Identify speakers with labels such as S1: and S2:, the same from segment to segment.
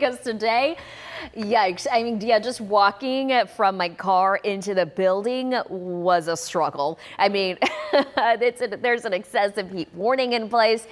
S1: Because today, yikes. I mean, yeah, just walking from my car into the building was a struggle. I mean, there's an excessive heat warning in place.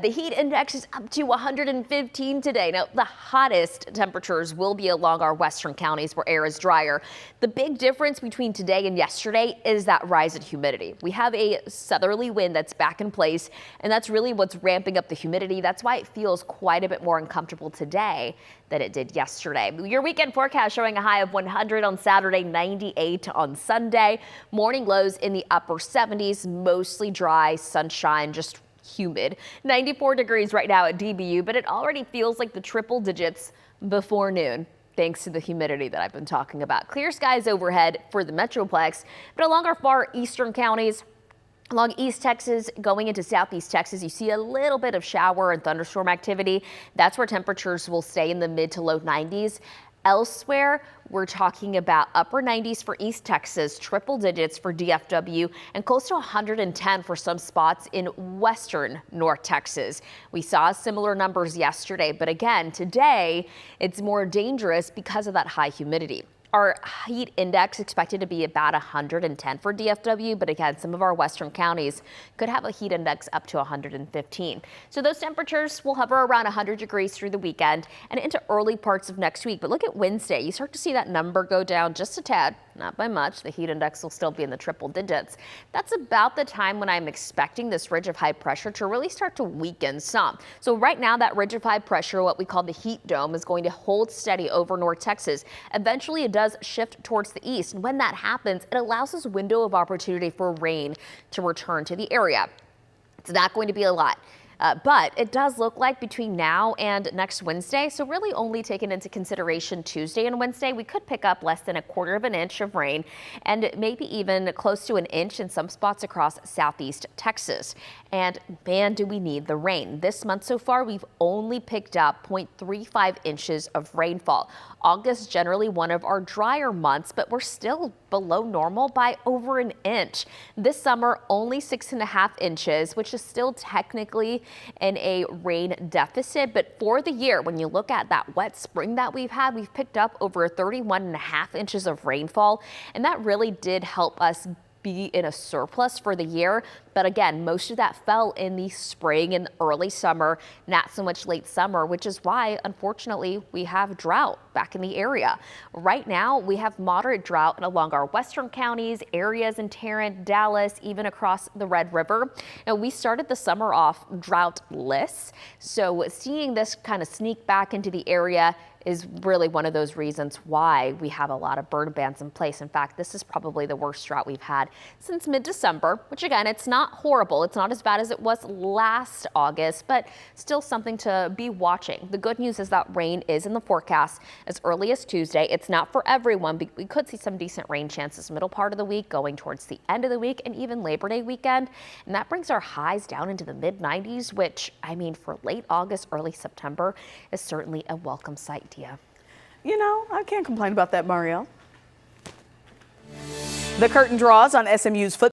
S1: The heat index is up to 115 today. Now, the hottest temperatures will be along our western counties where air is drier. The big difference between today and yesterday is that rise in humidity. We have a southerly wind that's back in place, and that's really what's ramping up the humidity. That's why it feels quite a bit more uncomfortable today than it did yesterday. Your weekend forecast showing a high of 100 on Saturday, 98 on Sunday. Morning lows in the upper 70s, mostly dry, sunshine, just humid. 94 degrees right now at DBU, but it already feels like the triple digits before noon, thanks to the humidity that I've been talking about. Clear skies overhead for the Metroplex, but along our far eastern counties, along East Texas, going into Southeast Texas, you see a little bit of shower and thunderstorm activity. That's where temperatures will stay in the mid to low 90s. Elsewhere, we're talking about upper 90s for East Texas, triple digits for DFW, and close to 110 for some spots in western North Texas. We saw similar numbers yesterday, but again, today, it's more dangerous because of that high humidity. Our heat index expected to be about 110 for DFW, but again, some of our western counties could have a heat index up to 115. So those temperatures will hover around 100 degrees through the weekend and into early parts of next week. But look at Wednesday. You start to see that number go down just a tad, not by much. The heat index will still be in the triple digits. That's about the time when I'm expecting this ridge of high pressure to really start to weaken some. So right now, that ridge of high pressure, what we call the heat dome, is going to hold steady over North Texas. Eventually, it does shift towards the east, and when that happens, it allows this window of opportunity for rain to return to the area. It's not going to be a lot. But it does look like between now and next Wednesday, so really only taken into consideration Tuesday and Wednesday, we could pick up less than 1/4 of an inch of rain and maybe even close to an inch in some spots across Southeast Texas. And man, do we need the rain. This month so far, we've only picked up 0.35 inches of rainfall. August generally one of our drier months, but we're still below normal by over an inch. This summer, only 6.5 inches, which is still technically in a rain deficit. But for the year, when you look at that wet spring that we've had, we've picked up over 31.5 inches of rainfall. And that really did help us be in a surplus for the year. But again, most of that fell in the spring and early summer, not so much late summer, which is why, unfortunately, we have drought back in the area. Right now, we have moderate drought along our western counties, areas in Tarrant, Dallas, even across the Red River. Now, we started the summer off droughtless, so seeing this kind of sneak back into the area is really one of those reasons why we have a lot of burn bans in place. In fact, this is probably the worst drought we've had since mid-December, which again, it's not horrible. It's not as bad as it was last August, but still something to be watching. The good news is that rain is in the forecast as early as Tuesday. It's not for everyone, but we could see some decent rain chances middle part of the week, going towards the end of the week, and even Labor Day weekend. And that brings our highs down into the mid-90s, which, I mean, for late August, early September is certainly a welcome sight.
S2: You know, I can't complain about that, Marielle. The curtain draws on SMU's football.